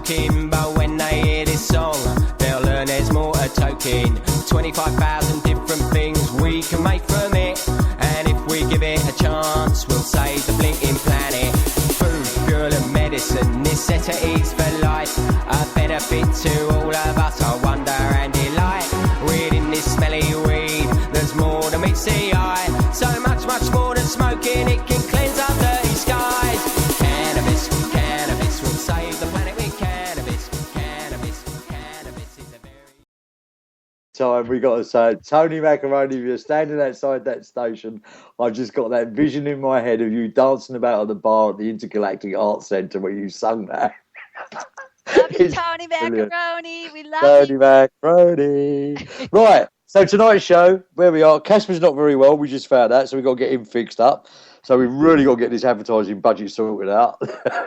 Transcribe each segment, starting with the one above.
smoking, but when they hear this song, they'll learn there's more to toking. 25,000 different things we can make from it, and if we give it a chance, we'll save the blinking planet. Food, fuel and medicine, necessities for life, a benefit to all of us, our wonder and delight. Within this smelly weed, there's more than meets the eye, so much, much more than smoking, it can cleanse our dirty skies. Cannabis, cannabis, will save the planet with cannabis. Cannabis, cannabis is a very... Time we got to say, Tony Macaroni, if you're standing outside that station, I've just got that vision in my head of you dancing about at the bar at the Intergalactic Arts Centre where you sung that. Love you, Tony Macaroni. We love Tony you. Macaroni. Right, so tonight's show, where we are, Casper's not very well, we just found out, so we've got to get him fixed up. So we've really got to get this advertising budget sorted out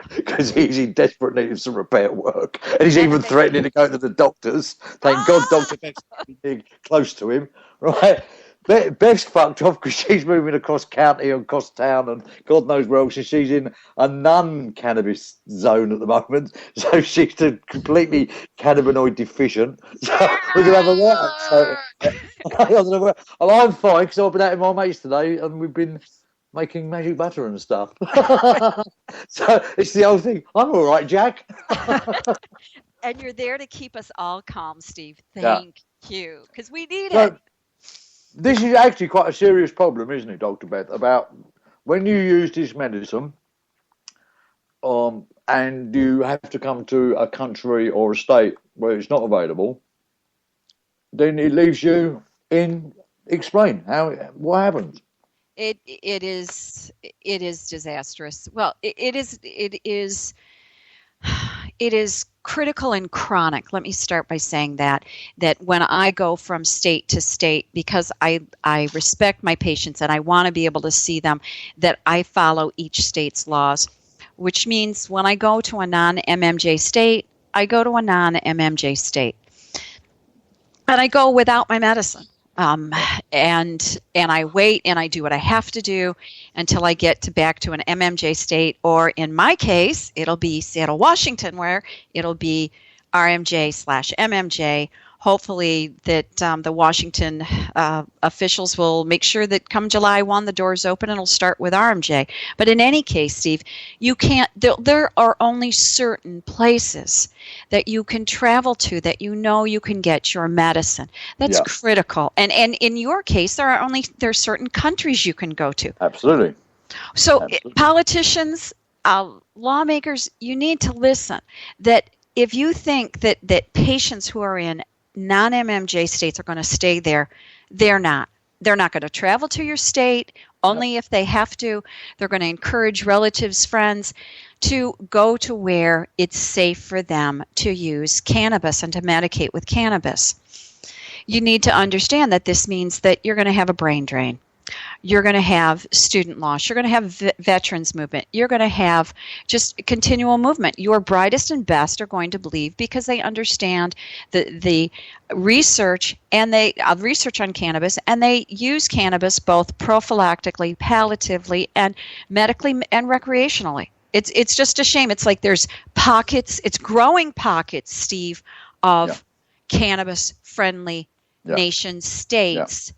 because he's in desperate need of some repair work. And he's even threatening to go to the doctors. Thank God Dr. Beth's close to him, right? Beth's fucked off because she's moving across county and across town and God knows where else. She's in a non-cannabis zone at the moment. So she's completely cannabinoid deficient. So we're going to have a work. So, and I'm fine because I've been out with my mates today and we've been making magic butter and stuff. So it's the old thing. I'm all right, Jack. And you're there to keep us all calm, Steve. Thank you. Because we need So, it. this is actually quite a serious problem, isn't it, Dr. Beth, about when you use this medicine and you have to come to a country or a state where it's not available, then it leaves you in, explain what happened. It is disastrous. Well, it is critical and chronic. Let me start by saying that when I go from state to state, because I respect my patients and I want to be able to see them, that I follow each state's laws, which means when I go to a non-MMJ state, I go to a non-MMJ state. And I go without my medicine. And I wait and I do what I have to do until I get back to an MMJ state, or in my case, it'll be Seattle, Washington, where it'll be RMJ/MMJ. Hopefully that the Washington officials will make sure that come July 1, the doors open and it'll start with RMJ. But in any case, Steve, you can't. There are only certain places that you can travel to that you know you can get your medicine. That's critical. And in your case, there are certain countries you can go to. Absolutely. So politicians, lawmakers, you need to listen. That if you think that patients who are in non-MMJ states are going to stay there, they're not. They're not going to travel to your state, only if they have to. They're going to encourage relatives, friends to go to where it's safe for them to use cannabis and to medicate with cannabis. You need to understand that this means that you're going to have a brain drain. You're going to have student loss. You're going to have veterans movement. You're going to have just continual movement. Your brightest and best are going to believe, because they understand the research and research on cannabis, and they use cannabis both prophylactically, palliatively, and medically and recreationally. It's just a shame. It's like there's pockets. It's growing pockets, Steve, of cannabis-friendly nation states.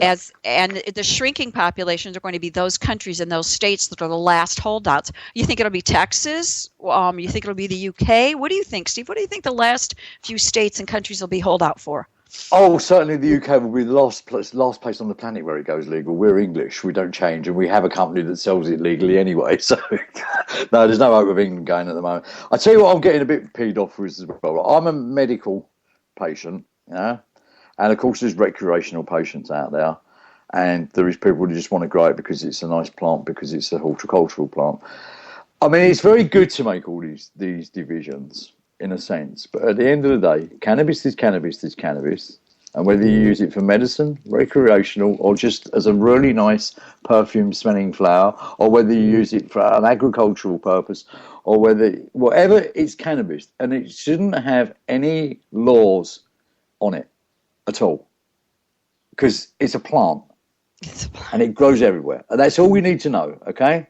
And the shrinking populations are going to be those countries and those states that are the last holdouts. You think it'll be Texas? You think it'll be the UK? What do you think, Steve? What do you think the last few states and countries will be holdout for? Oh, certainly the UK will be the last place on the planet where it goes legal. We're English. We don't change, and we have a company that sells it legally anyway. So, no, there's no hope of England going at the moment. I tell you what I'm getting a bit peed off with as well. I'm a medical patient, and of course there's recreational patients out there, and there is people who just want to grow it because it's a nice plant, because it's a horticultural plant. I mean, it's very good to make all these divisions in a sense, but at the end of the day, cannabis is cannabis is cannabis, and whether you use it for medicine, recreational, or just as a really nice perfume-smelling flower, or whether you use it for an agricultural purpose, or whatever, it's cannabis, and it shouldn't have any laws on it at all, because it's a plant and it grows everywhere, and that's all we need to know. Okay,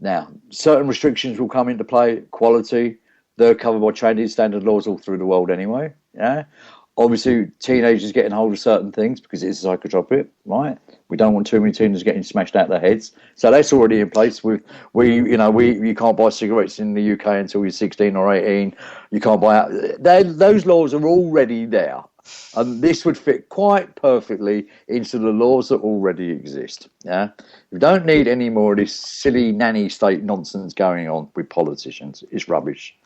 now certain restrictions will come into play: quality, They're covered by Chinese standard laws all through the world anyway. Yeah. Obviously, teenagers getting hold of certain things because it's a psychotropic, right? We don't want too many teenagers getting smashed out of their heads. So that's already in place. You can't buy cigarettes in the UK until you're 16 or 18. You can't buy those laws are already there. And this would fit quite perfectly into the laws that already exist. Yeah, you don't need any more of this silly nanny state nonsense going on with politicians. It's rubbish.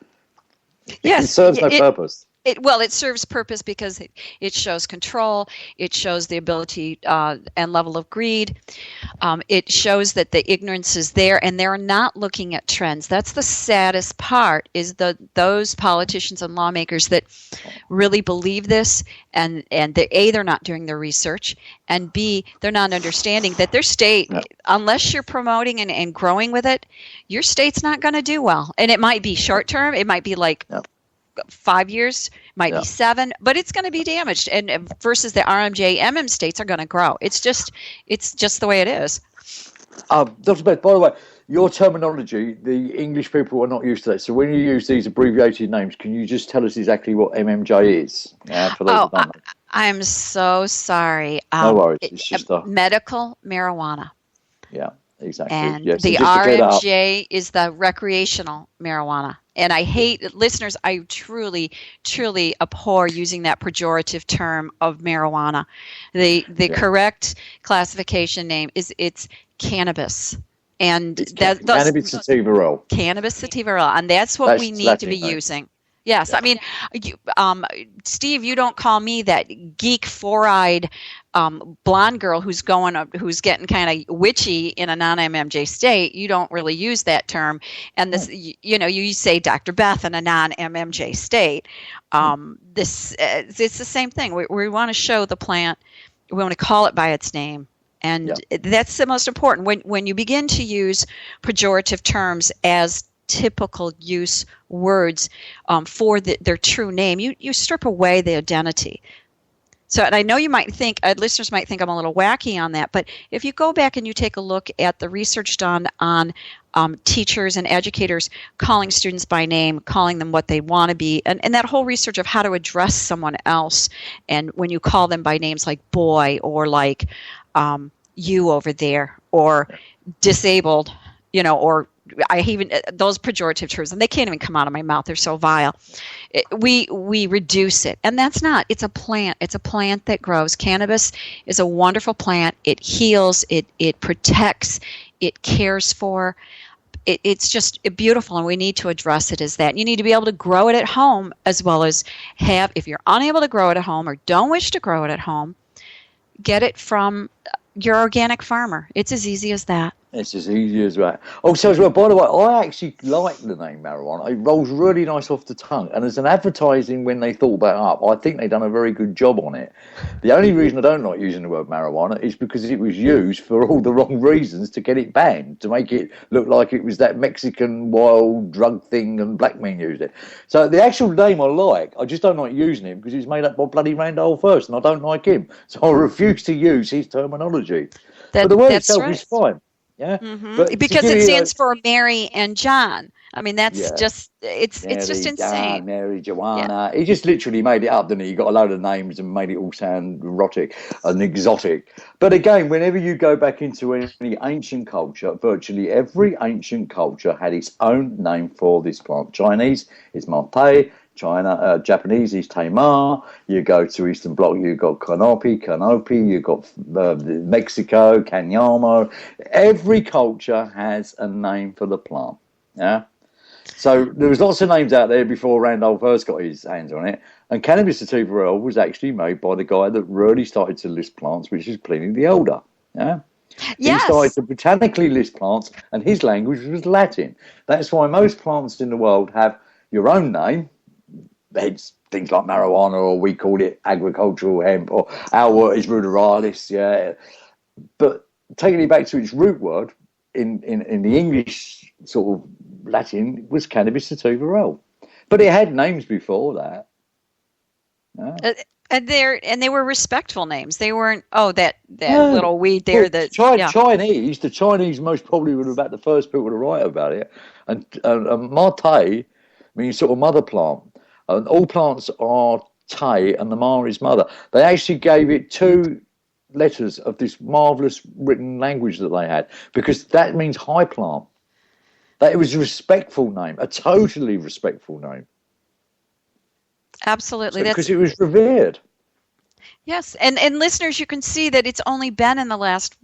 Yes, it serves no purpose. It serves purpose because it shows control. It shows the ability and level of greed. It shows that the ignorance is there, and they're not looking at trends. That's the saddest part, is those politicians and lawmakers that really believe this, and they're not doing their research, and B, they're not understanding that their state, unless you're promoting and growing with it, your state's not going to do well. And it might be short term. It might be like 5 years, might be 7, but it's going to be damaged. And versus the RMJ, MM states are going to grow. It's just the way it is. Dr. Beth, by the way, your terminology, the English people are not used to that. So when you use these abbreviated names, can you just tell us exactly what MMJ is? For those who don't know. I'm so sorry. No worries. It's just medical marijuana. Yeah, exactly. And yes, the RMJ is the recreational marijuana. And I hate, listeners, I truly, truly abhor using that pejorative term of marijuana. The correct classification name it's cannabis. And cannabis sativa oil. Cannabis sativa oil. And that's what we need to be using. Yes. Yeah. I mean, Steve, you don't call me that geek four-eyed blonde girl who's getting kind of witchy in a non-MMJ state. You don't really use that term. And this, you say Dr. Beth in a non-MMJ state. It's the same thing. We want to show the plant. We want to call it by its name. And that's the most important. When you begin to use pejorative terms as typical use words for their true name, you strip away the identity. So, and I know you might think, listeners might think I'm a little wacky on that, but if you go back and you take a look at the research done on teachers and educators calling students by name, calling them what they want to be, and that whole research of how to address someone else, and when you call them by names like boy or like you over there or disabled, or I even those pejorative terms, and they can't even come out of my mouth. They're so vile. We reduce it, and that's not. It's a plant. It's a plant that grows. Cannabis is a wonderful plant. It heals. It protects. It cares for. It's just beautiful, and we need to address it as that. You need to be able to grow it at home as well as have. If you're unable to grow it at home or don't wish to grow it at home, get it from your organic farmer. It's as easy as that. It's as easy as that. Oh, so as well, by the way, I actually like the name marijuana. It rolls really nice off the tongue. And as an advertising, when they thought that up, I think they've done a very good job on it. The only reason I don't like using the word marijuana is because it was used for all the wrong reasons to get it banned, to make it look like it was that Mexican wild drug thing and black men used it. So the actual name I like, I just don't like using it because it's made up by bloody Randolph Hearst and I don't like him. So I refuse to use his terminology. But the word itself is fine. Yeah, because it stands for Mary and John. I mean, that's just it's just insane. John, Mary, Joanna. He just literally made it up, didn't he? He got a load of names and made it all sound erotic and exotic. But again, whenever you go back into any ancient culture, virtually every ancient culture had its own name for this plant. Chinese is Mate. Japanese is Tamar. You go to Eastern Bloc, you got Canopy, you got Mexico, Canyamo. Every culture has a name for the plant. Yeah. So there was lots of names out there before Randolph Hearst got his hands on it. And cannabis sativa oil was actually made by the guy that really started to list plants, which is Pliny the Elder. Yeah. Yes. He started to botanically list plants, and his language was Latin. That's why most plants in the world have your own name. Hence things like marijuana, or we call it agricultural hemp, or our word is ruderalis, yeah. But taking it back to its root word in the English sort of Latin was cannabis sativa oil. But it had names before that. Yeah. And they were respectful names. They weren't that little weed there. Chinese. The Chinese most probably were about the first people to write about it, and Mate. means sort of mother plant. And all plants are Te, and the Ma is mother. They actually gave it 2 letters of this marvellous written language that they had, because that means high plant. That it was a respectful name, a totally respectful name. Absolutely. Because it was revered. Yes, and listeners, you can see that it's only been in the last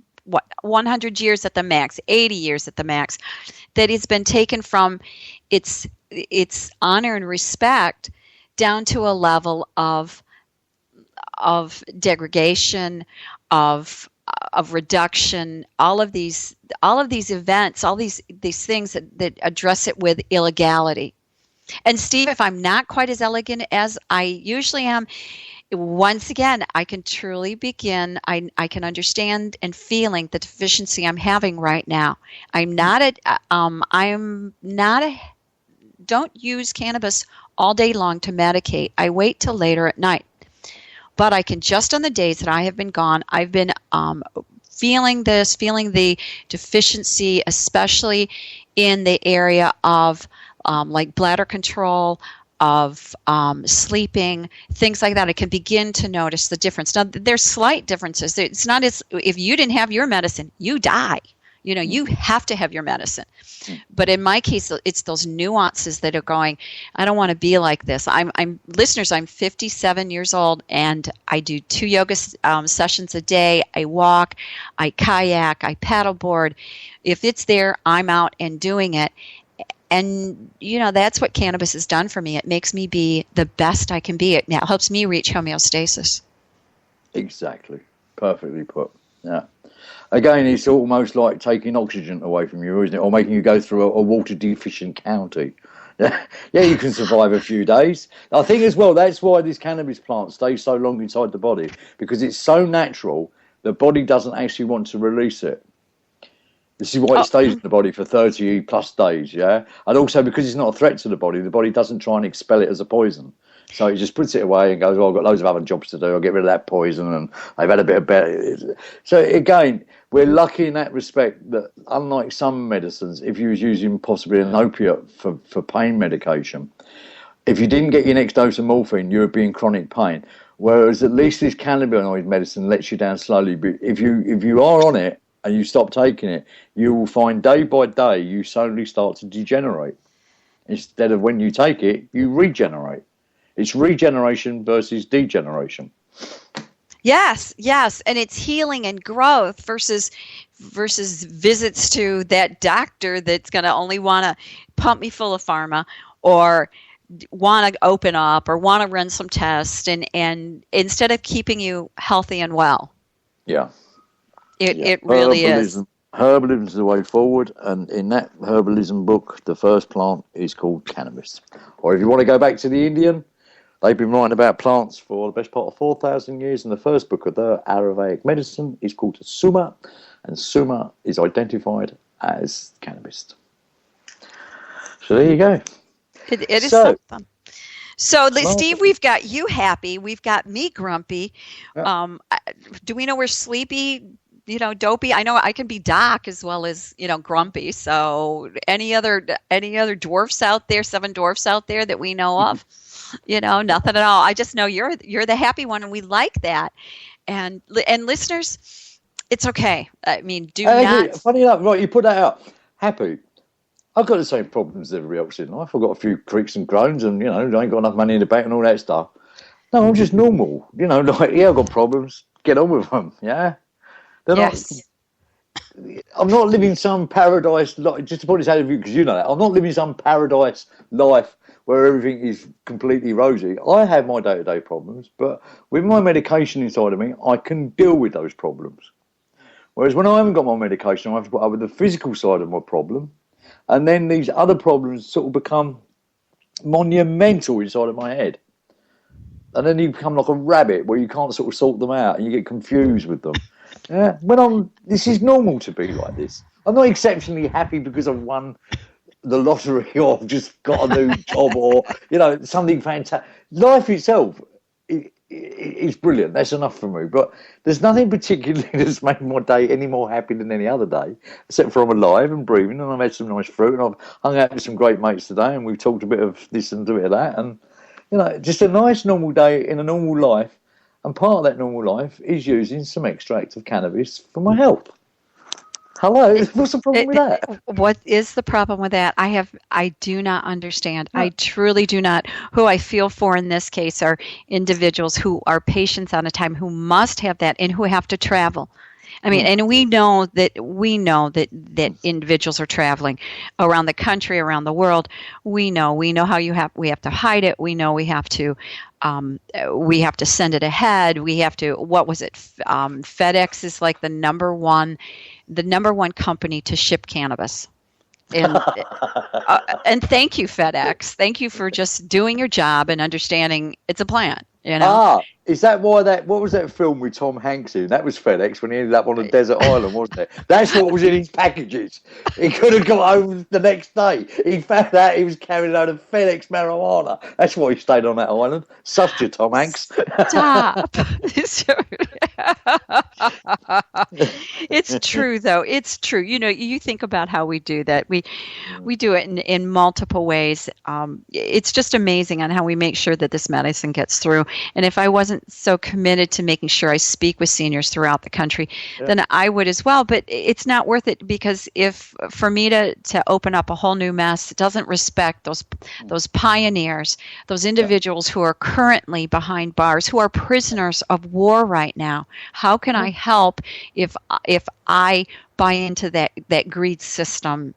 100 years at the max, 80 years at the max, that it's been taken from its honor and respect down to a level of degradation, of reduction, all of these events, all these things that address it with illegality. And Steve, if I'm not quite as elegant as I usually am, once again, I can truly begin, I can understand and feeling the deficiency I'm having right now. Don't use cannabis all day long to medicate. I wait till later at night. But I can, just on the days that I have been gone, I've been feeling the deficiency, especially in the area of like bladder control, of sleeping, things like that. I can begin to notice the difference. Now, there's slight differences. It's not as if you didn't have your medicine, you die. You have to have your medicine. But in my case, it's those nuances that are going, I don't want to be like this. Listeners, I'm 57 years old, and I do 2 yoga sessions a day. I walk, I kayak, I paddleboard. If it's there, I'm out and doing it. And, that's what cannabis has done for me. It makes me be the best I can be. It now helps me reach homeostasis. Exactly. Perfectly put. Yeah. Again, it's almost like taking oxygen away from you, isn't it? Or making you go through a water-deficient county. Yeah, you can survive a few days. I think as well, that's why this cannabis plant stays so long inside the body, because it's so natural, the body doesn't actually want to release it. This is why it stays in the body for 30 plus days, yeah? And also because it's not a threat to the body doesn't try and expel it as a poison. So he just puts it away and goes, I've got loads of other jobs to do. I'll get rid of that poison, and I've had a bit of better. So again, we're lucky in that respect that unlike some medicines, if you was using possibly an opiate for pain medication, if you didn't get your next dose of morphine, you would be in chronic pain. Whereas at least this cannabinoid medicine lets you down slowly. But if you are on it and you stop taking it, you will find day by day you slowly start to degenerate. Instead of when you take it, you regenerate. It's regeneration versus degeneration. Yes, and it's healing and growth versus visits to that doctor that's going to only want to pump me full of pharma, or want to open up, or want to run some tests, and instead of keeping you healthy and well. Yeah. It really is. Herbalism is the way forward, and in that herbalism book, the first plant is called cannabis. Or if you want to go back to the Indian, they've been writing about plants for the best part of 4,000 years, and the first book of their Ayurvedic medicine is called Suma, and Suma is identified as cannabis. So there you go. It is something. So, Steve, we've got you happy. We've got me grumpy. Yeah. Do we know we're sleepy? Dopey. I know I can be Doc as well as, grumpy. So any other dwarfs out there, 7 dwarfs out there that we know of? Nothing at all. I just know you're the happy one, and we like that. And listeners, it's okay. I mean, not. Funny enough, right? You put that out. Happy. I've got the same problems as everybody else in life. I've got a few creaks and groans, and I ain't got enough money in the bank and all that stuff. No, I'm just normal. I've got problems. Get on with them. Yeah. Yes. I'm not living some paradise life, just to put this out of view, because you know that. I'm not living some paradise life where everything is completely rosy. I have my day-to-day problems, but with my medication inside of me, I can deal with those problems. Whereas when I haven't got my medication, I have to put up with the physical side of my problem, and then these other problems sort of become monumental inside of my head. And then you become like a rabbit where you can't sort of sort them out, and you get confused with them. Yeah, this is normal to be like this. I'm not exceptionally happy because I've won the lottery, or I've just got a new job, or something fantastic. Life itself, it's brilliant. That's enough for me. But there's nothing particularly that's made my day any more happy than any other day, except for I'm alive and breathing, and I've had some nice fruit, and I've hung out with some great mates today, and we've talked a bit of this and a bit of that, and just a nice normal day in a normal life. And part of that normal life is using some extract of cannabis for my health. Hello, what's the problem with that? What is the problem with that? I do not understand. I truly do not. Who I feel for in this case are individuals who are patients on a time, who must have that, and who have to travel. I mean, and we know that individuals are traveling around the country, around the world. We know how we have to hide it. We know we have to send it ahead. We have to, what was it? FedEx is like the number one company to ship cannabis. And thank you, FedEx. Thank you for just doing your job and understanding it's a plant. Is that why what was that film with Tom Hanks in? That was FedEx when he ended up on a desert island, wasn't it? That's what was in his packages. He could have got home the next day. He found out he was carrying a load of FedEx marijuana. That's why he stayed on that island. Such a Tom Hanks. Stop. It's true, though. It's true. You think about how we do that. We do it in multiple ways. It's just amazing on how we make sure that this medicine gets through. And if I wasn't so committed to making sure I speak with seniors throughout the country, then I would as well. But it's not worth it, because if for me to open up a whole new mess, it doesn't respect those pioneers, those individuals who are currently behind bars, who are prisoners of war right now. How can I help if I buy into that greed system?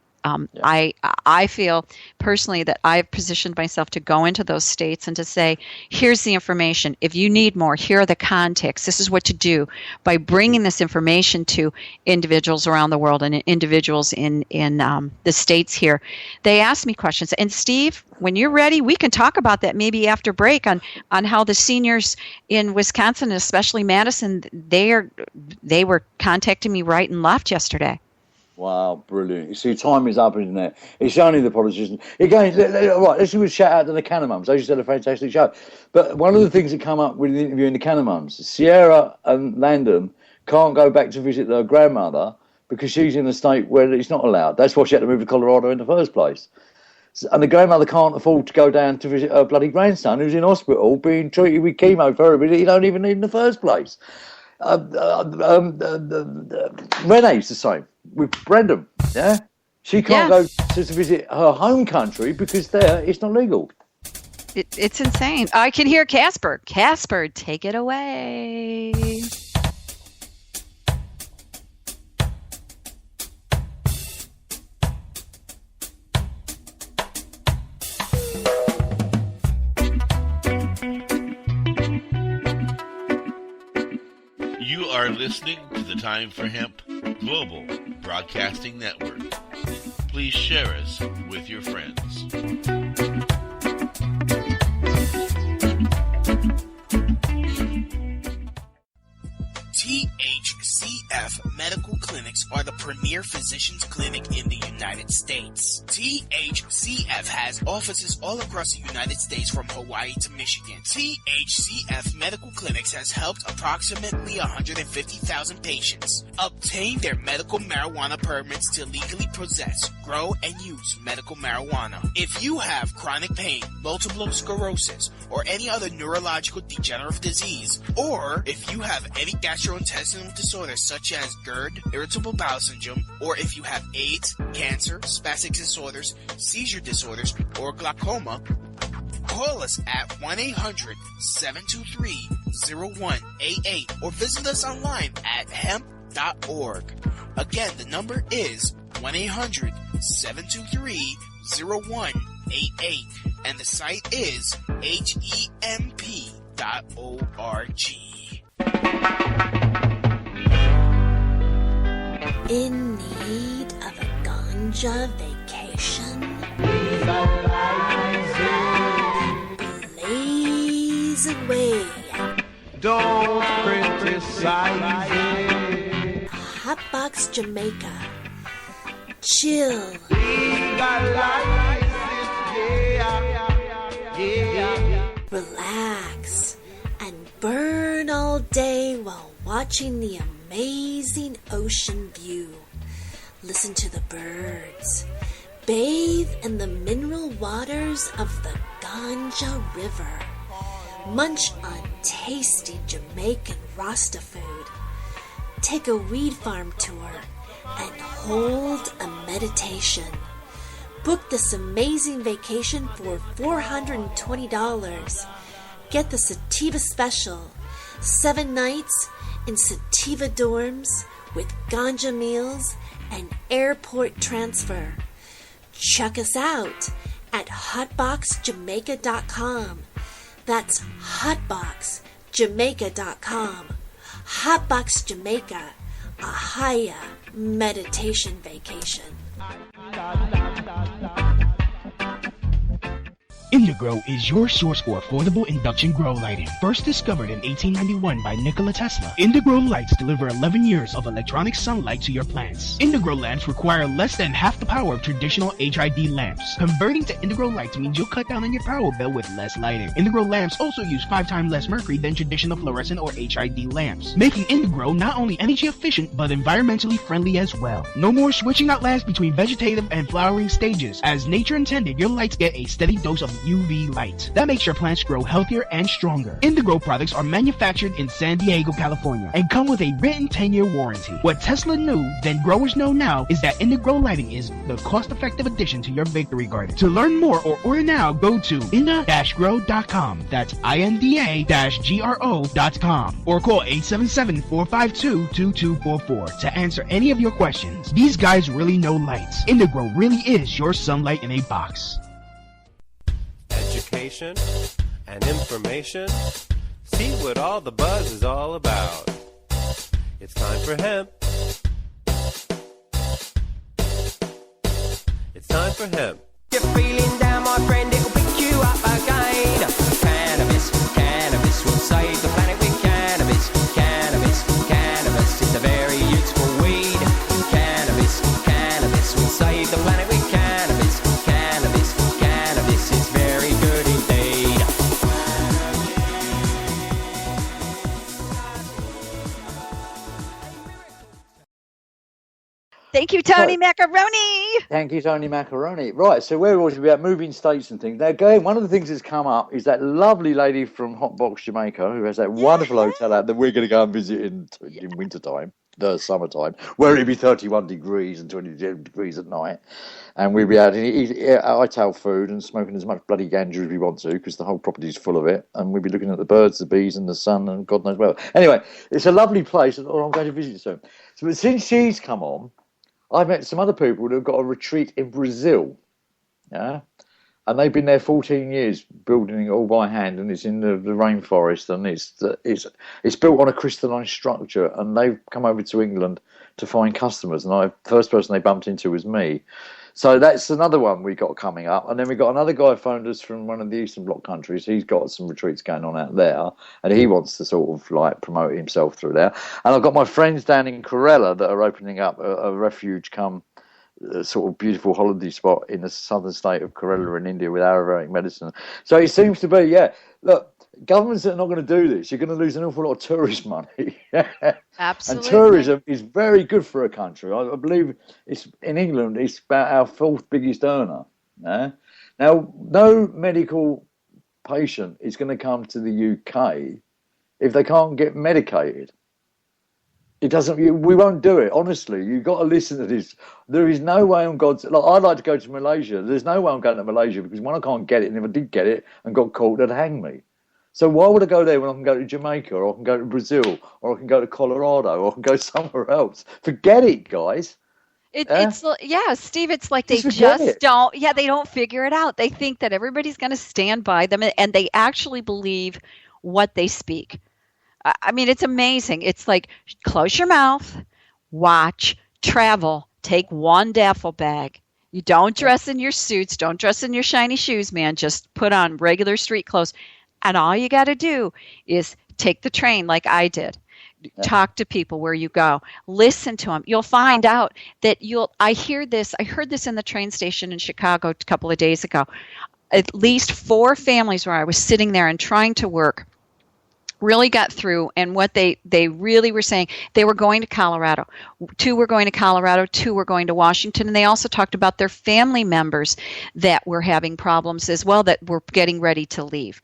I feel personally that I've positioned myself to go into those states and to say, here's the information. If you need more, here are the contacts. This is what to do. By bringing this information to individuals around the world and individuals in the states here, they ask me questions. And Steve, when you're ready, we can talk about that maybe after break on how the seniors in Wisconsin, especially Madison, they were contacting me right and left yesterday. Wow, brilliant. You see, time is up, isn't it? It's only the politicians. Again, right, let's give a shout out to the Canamums. They just had a fantastic show. But one of the things that come up with interviewing the Canamums, Sierra and Landon can't go back to visit their grandmother because she's in a state where it's not allowed. That's why she had to move to Colorado in the first place. And the grandmother can't afford to go down to visit her bloody grandson who's in hospital being treated with chemotherapy that he don't even need in the first place. Renee's the same with Brendan. Yeah, she can't go to visit her home country because there it's not legal. It's insane. I can hear Casper. Casper, take it away. You are listening to the Time for Hemp Global Broadcasting Network. Please share us with your friends. THCF Medical Clinics are the premier physicians clinic in the United States. THCF has offices all across the United States from Hawaii to Michigan. THCF Medical Clinics has helped approximately 150,000 patients obtain their medical marijuana permits to legally possess, grow, and use medical marijuana. If you have chronic pain, multiple sclerosis, or any other neurological degenerative disease, or if you have any gastrointestinal disorders such as GERD, irritable bowel syndrome, or if you have AIDS, cancer, spastic disorders, seizure disorders, or glaucoma, call us at 1-800-723-0188 or visit us online at hemp.org. Again, the number is 1-800-723-0188 and the site is hemp.org. In need of a ganja vacation? Blaze away. Don't criticize it. Hotbox Jamaica. Chill. Legalize it, yeah. Relax and Burn all day while watching the amazing ocean view. Listen to the birds. Bathe in the mineral waters of the Ganja River. Munch on tasty Jamaican Rasta food. Take a weed farm tour and hold a meditation. Book this amazing vacation for $420. Get the Sativa Special. 7 nights in Sativa dorms with ganja meals and airport transfer. Check us out at hotboxjamaica.com. That's hotboxjamaica.com. Hotbox Jamaica, a higher meditation vacation. Indigrow is your source for affordable induction grow lighting. First discovered in 1891 by Nikola Tesla, Indigrow lights deliver 11 years of electronic sunlight to your plants. Indigrow lamps require less than half the power of traditional HID lamps. Converting to Indigrow lights means you'll cut down on your power bill with less lighting. Indigrow lamps also use 5 times less mercury than traditional fluorescent or HID lamps, making Indigrow not only energy efficient but environmentally friendly as well. No more switching out lamps between vegetative and flowering stages. As nature intended, your lights get a steady dose of UV light. That makes your plants grow healthier and stronger. Indigrow products are manufactured in San Diego, California, and come with a written 10-year warranty. What Tesla knew, then growers know now, is that Indigrow lighting is the cost-effective addition to your victory garden. To learn more or order now, go to inda-grow.com. That's INDA-GRO.com, or call 877-452-2244 to answer any of your questions. These guys really know lights. Indigrow really is your sunlight in a box. Education and information. See what all the buzz is all about. It's time for hemp. It's time for hemp. You're feeling down, my friend, it'll pick you up again. Cannabis, cannabis will save the planet with cannabis. Cannabis, cannabis is a very useful weed. Cannabis, cannabis will save the planet with cannabis. Cannabis, cannabis is very good indeed. Thank you, Tony Macaroni. Thank you, Tony Macaroni. Right, so where was we about moving states and things? Now, again, one of the things that's come up is that lovely lady from Hotbox Jamaica who has that wonderful hotel out that we're going to go and visit in wintertime, the summertime, where it'd be 31 degrees and 20 degrees at night. And we'd be out and eat Ital food and smoking as much bloody ganja as we want to because the whole property's full of it. And we'd be looking at the birds, the bees and the sun and God knows where. Anyway, it's a lovely place and I'm going to visit soon. So since she's come on, I've met some other people who have got a retreat in Brazil, yeah, and they've been there 14 years building it all by hand, and it's in the rainforest, and it's built on a crystalline structure, and they've come over to England to find customers, and the first person they bumped into was me. So that's another one we got coming up. And then we got another guy phoned us from one of the Eastern Bloc countries. He's got some retreats going on out there, and he wants to sort of like promote himself through there. And I've got my friends down in Kerala that are opening up a refuge come sort of beautiful holiday spot in the southern state of Kerala in India with Ayurvedic medicine. So it seems to be, yeah, look, governments that are not going to do this, you're going to lose an awful lot of tourist money. Absolutely. And tourism is very good for a country. I believe it's in England, it's about our 4th biggest earner. Yeah? Now, no medical patient is going to come to the UK if they can't get medicated. It doesn't. We won't do it. Honestly, you've got to listen to this. There is no way on God's. Like, I'd like to go to Malaysia. There's no way I'm going to Malaysia because one, I can't get it, and if I did get it and got caught, they'd hang me. So why would I go there when I can go to Jamaica, or I can go to Brazil, or I can go to Colorado, or I can go somewhere else? Forget it, guys. It's Steve. It's like they don't. Yeah, they don't figure it out. They think that everybody's going to stand by them, and they actually believe what they speak. I mean, it's amazing. It's like, close your mouth, watch, travel, take one duffel bag. You don't dress in your suits. Don't dress in your shiny shoes, man. Just put on regular street clothes. And all you got to do is take the train like I did. Talk to people where you go. Listen to them. You'll find out that I heard this in the train station in Chicago a couple of days ago. At least 4 families where I was sitting there and trying to work really got through, and what they really were saying, they were going to Colorado. 2 were going to Colorado, 2 were going to Washington, and they also talked about their family members that were having problems as well, that were getting ready to leave.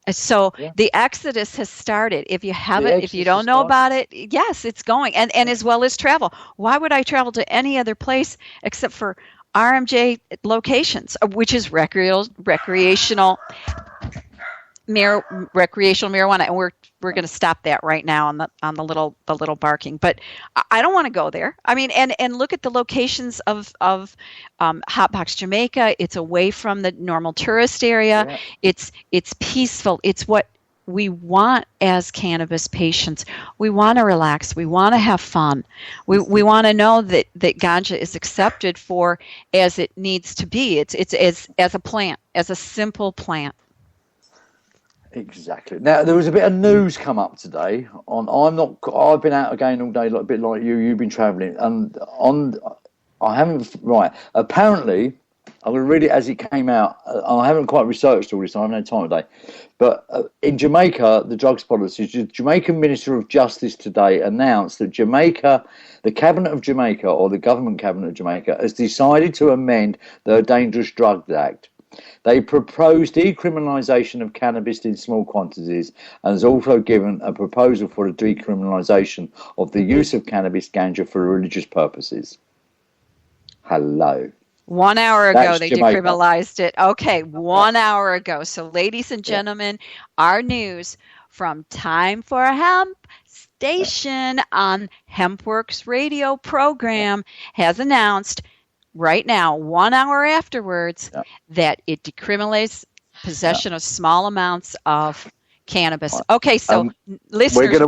So the exodus has started. If you haven't, if you don't know about it, yes, it's going, and as well as travel. Why would I travel to any other place except for RMJ locations, which is recreational marijuana, and we're going to stop that right now on the little barking. But I don't want to go there. I mean, and look at the locations of Hotbox Jamaica. It's away from the normal tourist area. Yeah. It's peaceful. It's what we want as cannabis patients. We want to relax. We want to have fun. We want to know that ganja is accepted for as it needs to be. It's as a plant, as a simple plant. Exactly. Now there was a bit of news come up today I've been out again all day, like a bit like you've been travelling, and apparently I'm going to read it as it came out. I haven't quite researched all this, I haven't had time today, but in Jamaica, the drugs policy, the Jamaican Minister of Justice today announced that Jamaica, the Cabinet of Jamaica, or the Government Cabinet of Jamaica, has decided to amend the Dangerous Drugs Act. They proposed decriminalisation of cannabis in small quantities, and has also given a proposal for the decriminalisation of the use of cannabis ganja for religious purposes. Hello. 1 hour ago, they decriminalized it. Okay, 1 hour ago. So, ladies and gentlemen, our news from Time for Hemp station on Hemp Works radio program has announced right now, 1 hour afterwards, that it decriminalizes possession of small amounts of cannabis. Okay, so listeners, we're going to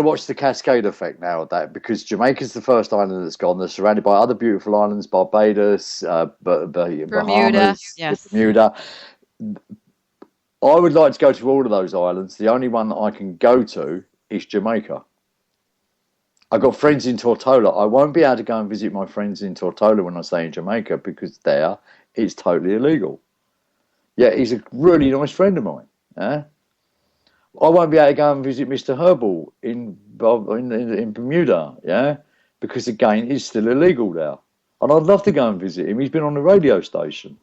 watch the cascade effect now of that, because Jamaica's the first island that's gone. They're surrounded by other beautiful islands, Barbados, Bermuda, Bahamas, yes. Bermuda. I would like to go to all of those islands. The only one that I can go to is Jamaica. I've got friends in Tortola. I won't be able to go and visit my friends in Tortola when I stay in Jamaica, because there it's totally illegal. Yeah, he's a really nice friend of mine. I won't be able to go and visit Mr. Herbal in Bermuda, because again, it's still illegal there. And I'd love to go and visit him. He's been on the radio station.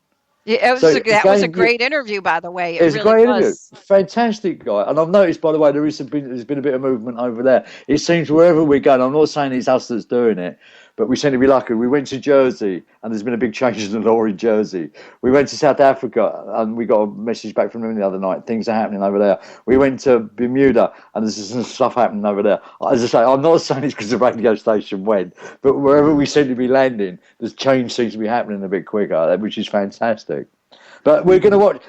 Yeah, that was a great interview, by the way. It was a great interview. Fantastic guy. And I've noticed, by the way, there's been a bit of movement over there. It seems wherever we're going, I'm not saying it's us that's doing it, but we seem to be lucky. We went to Jersey, and there's been a big change in the law in Jersey. We went to South Africa, and we got a message back from them the other night. Things are happening over there. We went to Bermuda, and there's some stuff happening over there. As I say, I'm not saying it's because the radio station went, but wherever we seem to be landing, the change seems to be happening a bit quicker, which is fantastic. But we're going to watch,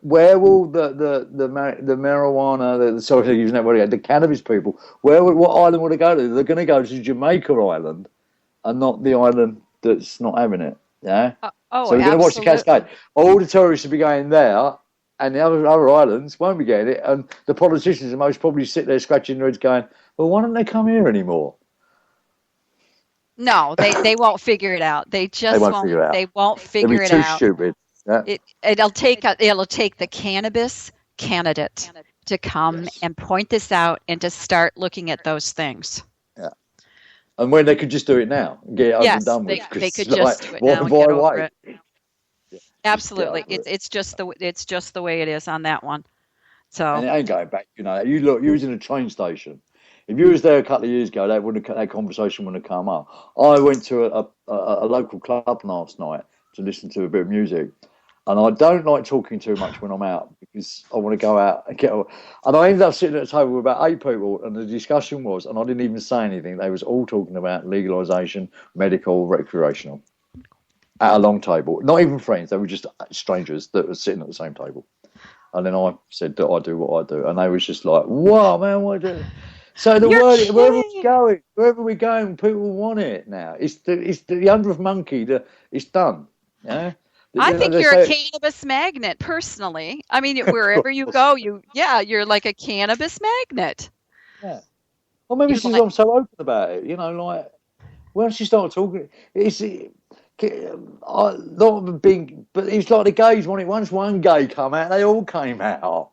where will the marijuana, the cannabis people, what island will they go to? They're going to go to Jamaica Island, and not the island that's not having it. Yeah. So we're going to watch the cascade. All the tourists will be going there, and the other islands won't be getting it. And the politicians will most probably sit there scratching their heads, going, "Well, why don't they come here anymore?" No, they won't figure it out. They won't figure it out. They won't figure it out. They'll be too stupid. Yeah. It'll take the cannabis candidate to come and point this out and to start looking at those things. Yeah. And when they could just do it now and get it over and done with. They could just do it now and get over it. Yeah. Absolutely. It's just the way it is on that one. So, and it ain't going back. You was in a train station. If you was there a couple of years ago, that conversation wouldn't have come up. I went to a local club last night to listen to a bit of music. And I don't like talking too much when I'm out, because I want to go out and get. And I ended up sitting at a table with about 8 people, and the discussion was, and I didn't even say anything. They was all talking about legalisation, medical, recreational, at a long table. Not even friends; they were just strangers that were sitting at the same table. And then I said that I do what I do, and they was just like, "Wow, man, what do?" So wherever we're going, people want it now. It's the 100th monkey. It's done. Yeah. I think you're a cannabis magnet, personally. I mean, wherever you go, you're like a cannabis magnet. Yeah. Well, maybe it's because I'm so open about it. Once you start talking, but it's like the gays want it. Once one gay come out, they all came out.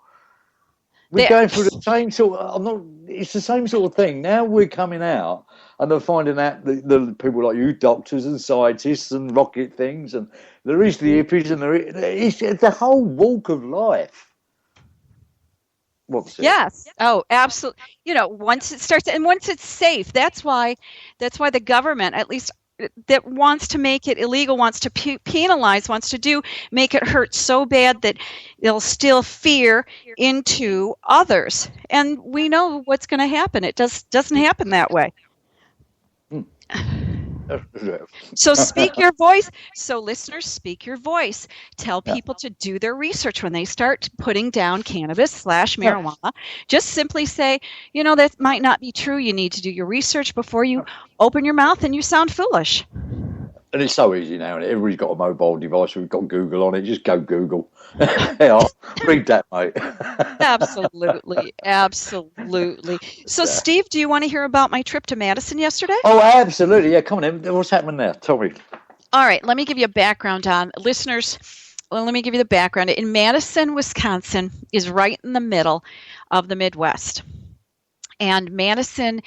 We're going through the same sort it's the same sort of thing. Now we're coming out and they're finding out the people like you, doctors and scientists and rocket things, and there is the hippies and it's the whole walk of life. What's it? Yes. Oh, absolutely. Once it starts and once it's safe, that's why the government, at least that wants to make it illegal, wants to penalize, wants to make it hurt so bad that it'll still fear into others. And we know what's going to happen. It doesn't happen that way. So speak your voice. So listeners, speak your voice. Tell people to do their research when they start putting down cannabis/marijuana. Just simply say, that might not be true. You need to do your research before you open your mouth and you sound foolish. And it's so easy now. Everybody's got a mobile device. We've got Google on it. Just go Google. Yeah, read that, mate. Absolutely. Absolutely. So, Steve, do you want to hear about my trip to Madison yesterday? Oh, absolutely. Yeah, come on in. What's happening there? Tell me. All right. Let me give you a background on listeners. Well, let me give you the background. In Madison, Wisconsin is right in the middle of the Midwest. And Wisconsin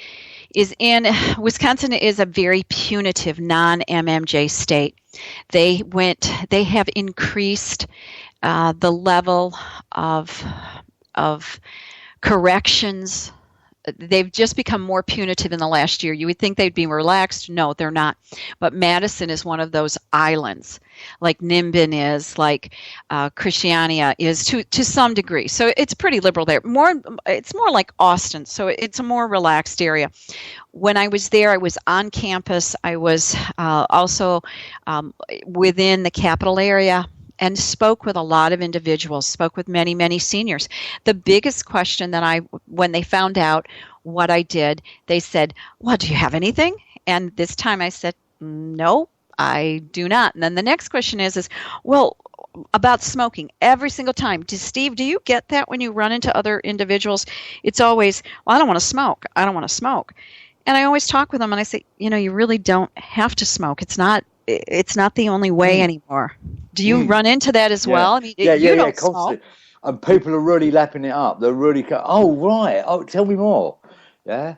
is a very punitive non-MMJ state. They have increased the level of corrections. They've just become more punitive in the last year. You would think they'd be relaxed. No, they're not. But Madison is one of those islands, like Nimbin is, like Christiania is to some degree. So it's pretty liberal there. It's more like Austin. So it's a more relaxed area. When I was there, I was on campus. I was also within the capital area, and spoke with a lot of individuals, spoke with many, many seniors. The biggest question when they found out what I did, they said, well, do you have anything? And this time I said, no, I do not. And then the next question is, well, about smoking every single time. Steve, do you get that when you run into other individuals? It's always, well, I don't want to smoke. I don't want to smoke. And I always talk with them and I say, you really don't have to smoke. It's not the only way anymore. Do you run into that as well? I mean, you don't smoke. And people are really lapping it up. They're really, oh, right. Oh, tell me more. Yeah.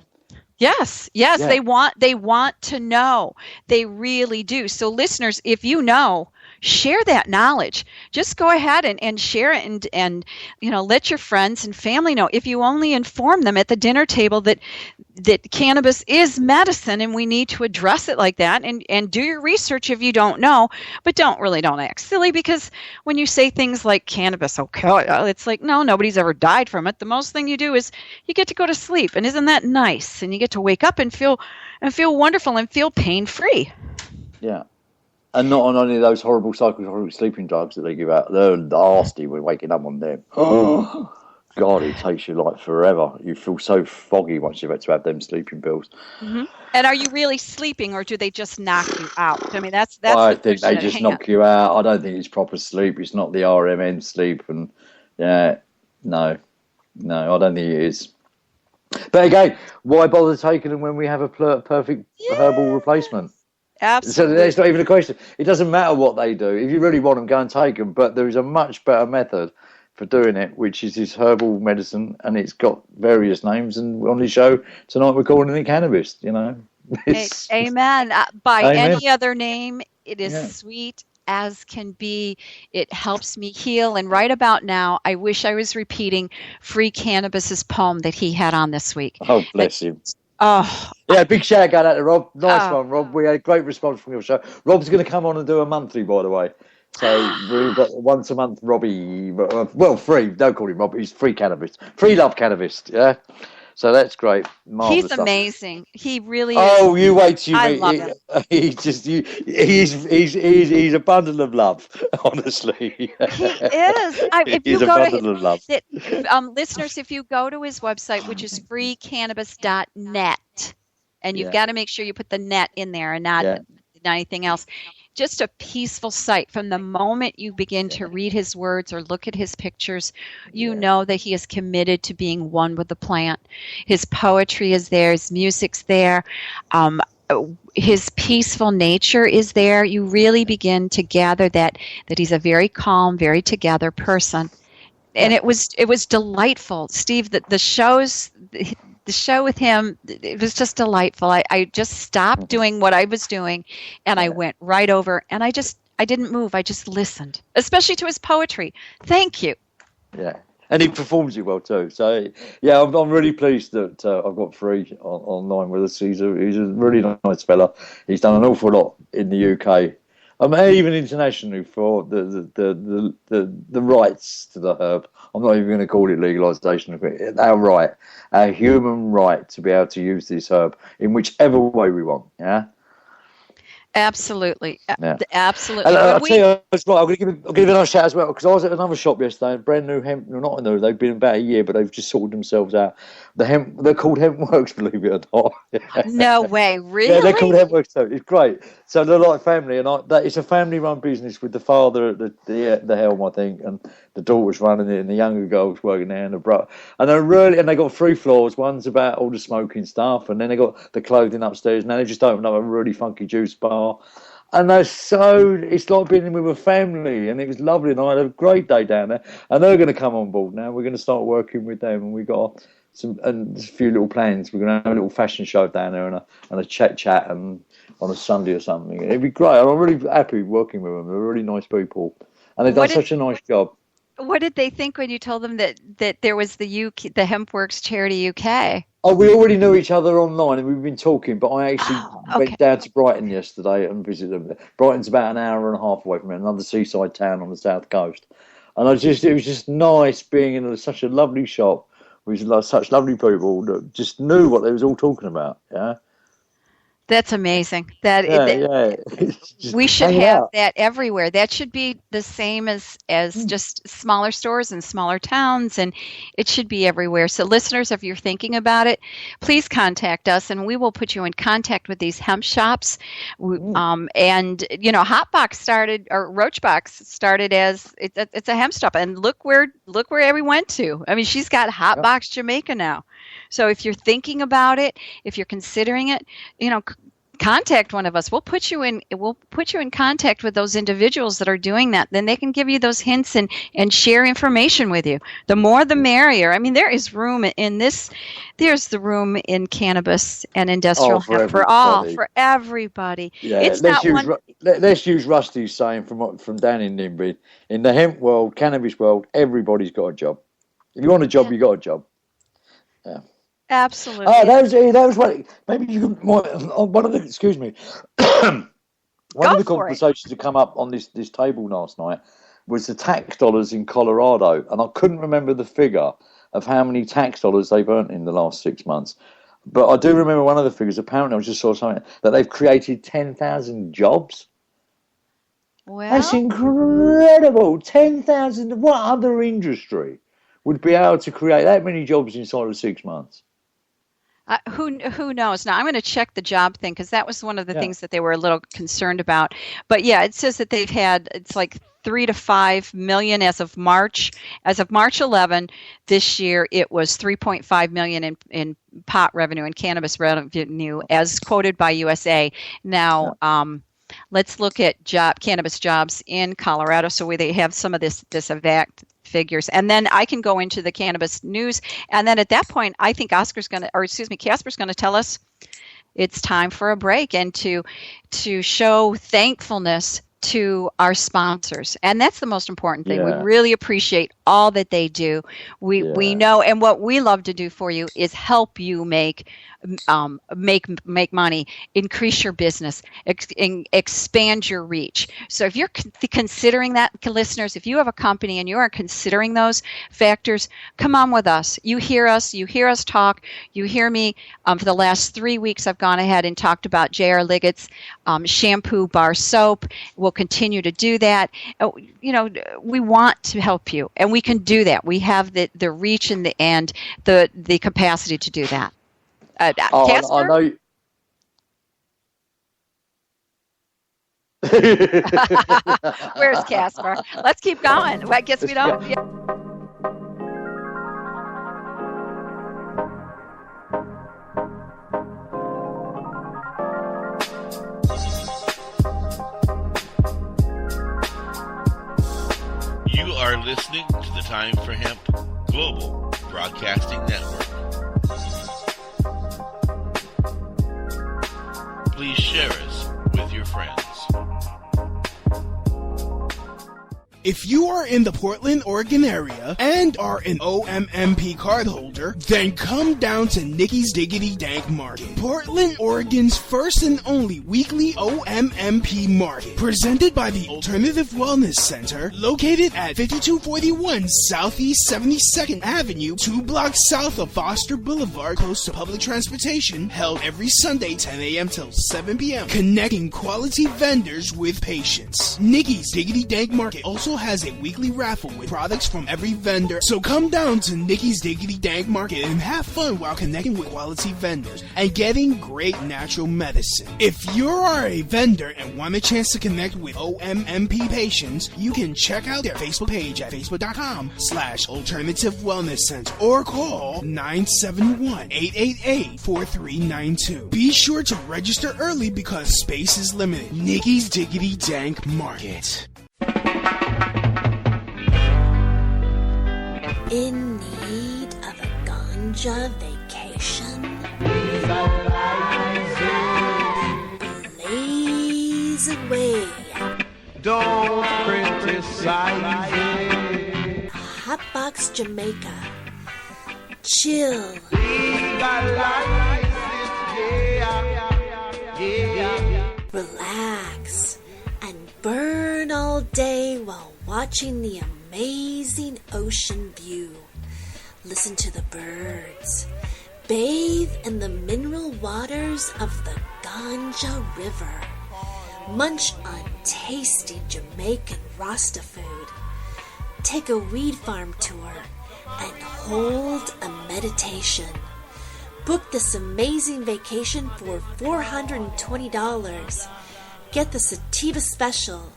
Yes. Yeah. They want to know. They really do. So listeners, if you know, share that knowledge. Just go ahead and share it and let your friends and family know. If you only inform them at the dinner table that cannabis is medicine and we need to address it like that, and do your research if you don't know, but don't act silly, because when you say things like cannabis, okay, it's like, no, nobody's ever died from it. The most thing you do is you get to go to sleep, and isn't that nice? And you get to wake up and feel wonderful and feel pain-free. Yeah. And not on any of those horrible psychotropic sleeping drugs that they give out. They're nasty when waking up on them. Oh, God, it takes you like forever. You feel so foggy once you've had to have them sleeping pills. Mm-hmm. And are you really sleeping, or do they just knock you out? I mean, that's. I think they just knock you out. I don't think it's proper sleep. It's not the RMN sleep. And no, I don't think it is. But again, why bother taking them when we have a perfect herbal replacement? Absolutely. So that's not even a question. It doesn't matter what they do. If you really want them, go and take them. But there is a much better method for doing it, which is this herbal medicine, and it's got various names. And on the show tonight, we're calling it cannabis. Amen. By any other name, it is sweet as can be. It helps me heal. And right about now, I wish I was repeating Free Cannabis's poem that he had on this week. Oh, bless him. Oh, yeah, big shout out to Rob. Nice one, Rob. We had a great response from your show. Rob's going to come on and do a monthly, by the way. So we've got once a month, Robbie. Well, free. Don't call him Rob. He's Free Cannabis. Free Love Cannabis. Yeah. So that's great. Marvelous he's stuff. Amazing. He really is. Oh, you wait till you meet love him. He's a bundle of love, honestly. He is. He's a bundle of love. Listeners, if you go to his website, which is freecannabis.net, and you've got to make sure you put the net in there and not anything else. Just a peaceful site. From the moment you begin to read his words or look at his pictures, you know that he is committed to being one with the plant. His poetry is there. His music's there. His peaceful nature is there. You really begin to gather that he's a very calm, very together person. and it was delightful, Steve. The show with him, it was just delightful. I just stopped doing what I was doing, and I went right over, and I didn't move. I just listened, especially to his poetry. Thank you. Yeah. And he performs it well too. So, yeah, I'm really pleased that I've got Free online with us. He's a really nice fella. He's done an awful lot in the UK, even internationally, for the rights to the herb. I'm not even going to call it legalisation. Our right, our human right to be able to use this herb in whichever way we want. Yeah. Absolutely. Yeah. Absolutely. And I'll tell you as well, I'll give it a nice shout as well, because I was at another shop yesterday, brand new hemp, not new, they've been about a year, but they've just sorted themselves out. They're called Hemp Works, believe it or not. No way, really? Yeah, they're called Hemp Works too. It's great. So they're like family, and it's a family-run business with the father at the helm, I think, and the daughter's running it, and the younger girl's working there, and the brother. And they got 3 floors. One's about all the smoking stuff, and then they got the clothing upstairs. Now they just opened up a really funky juice bar. And it's like being with a family, and it was lovely, and I had a great day down there. And they're going to come on board now. We're going to start working with them, and we got a few little plans. We're going to have a little fashion show down there, and a chat, and on a Sunday or something. It'd be great. I'm really happy working with them. They're really nice people, and they've done such a nice job. What did they think when you told them that there was the Hemp Works Charity UK? Oh, we already knew each other online, and we've been talking. But I actually went down to Brighton yesterday and visited them. Brighton's about an hour and a half away from here, another seaside town on the south coast. And it was just nice being in such a lovely shop with such lovely people that just knew what they was all talking about. Yeah. That's amazing. We should have that everywhere. That should be the same as just smaller stores and smaller towns, and it should be everywhere. So listeners, if you're thinking about it, please contact us, and we will put you in contact with these hemp shops. And Hotbox started, or Roachbox started as it's a hemp shop, and look where Abby went to. I mean, she's got Hotbox Jamaica now. So if you're thinking about it, if you're considering it, contact one of us. We'll put you in contact with those individuals that are doing that. Then they can give you those hints and share information with you. The more the merrier. I mean, there is room in this. There's the room in cannabis and industrial hemp for everybody. Yeah, it's let's use Rusty's saying from down in Nimby. In the hemp world, cannabis world, everybody's got a job. If you want a job, you got a job. Yeah. Absolutely. That was what. Maybe you can. One of the. Excuse me. One of the conversations that come up on this table last night was the tax dollars in Colorado, and I couldn't remember the figure of how many tax dollars they've earned in the last 6 months. But I do remember one of the figures. Apparently, I just saw something that they've created 10,000 jobs. Well, that's incredible. 10,000. What other industry would be able to create that many jobs inside of 6 months? Who knows? Now I'm going to check the job thing, because that was one of the things that they were a little concerned about. But yeah, it says that they've had, it's like 3 to 5 million as of March 11 this year. It was 3.5 million in pot revenue and cannabis revenue, as quoted by USA. Now let's look at cannabis jobs in Colorado. So they have some of this exact figures, and then I can go into the cannabis news, and then at that point I think Casper's going to tell us it's time for a break and to show thankfulness to our sponsors, and that's the most important thing. We really appreciate all that they do. We know, and what we love to do for you is help you make money, increase your business, expand your reach. So if you're considering that, listeners, if you have a company and you are considering those factors, come on with us. You hear us talk. You hear me. For the last 3 weeks, I've gone ahead and talked about J.R. Liggett's shampoo bar soap. We'll continue to do that. We want to help you, and we can do that. We have the reach and the capacity to do that. Casper? I know. Where's Casper? Let's keep going. I guess we don't. Yeah. You are listening to the Time for Hemp Global Broadcasting Network. Please share us with your friends. If you are in the Portland, Oregon area and are an OMMP cardholder, then come down to Nikki's Diggity Dank Market, Portland, Oregon's first and only weekly OMMP market, presented by the Alternative Wellness Center, located at 5241 Southeast 72nd Avenue, 2 blocks south of Foster Boulevard, close to public transportation, held every Sunday 10 a.m. till 7 p.m., connecting quality vendors with patients. Nikki's Diggity Dank Market also has a weekly raffle with products from every vendor. So come down to Nikki's Diggity Dank Market and have fun while connecting with quality vendors and getting great natural medicine. If you are a vendor and want a chance to connect with OMMP patients, you can check out their Facebook page at facebook.com/Alternative Wellness Center or call 971-888-4392. Be sure to register early because space is limited. Nikki's Diggity Dank Market. In need of a ganja vacation? Blaze away. Don't criticize it. Hotbox Jamaica. Chill. Relax and burn all day while watching the amazing ocean view. Listen to the birds. Bathe in the mineral waters of the Ganja River. Munch on tasty Jamaican Rasta food. Take a weed farm tour and hold a meditation. Book this amazing vacation for $420. Get the Sativa Special.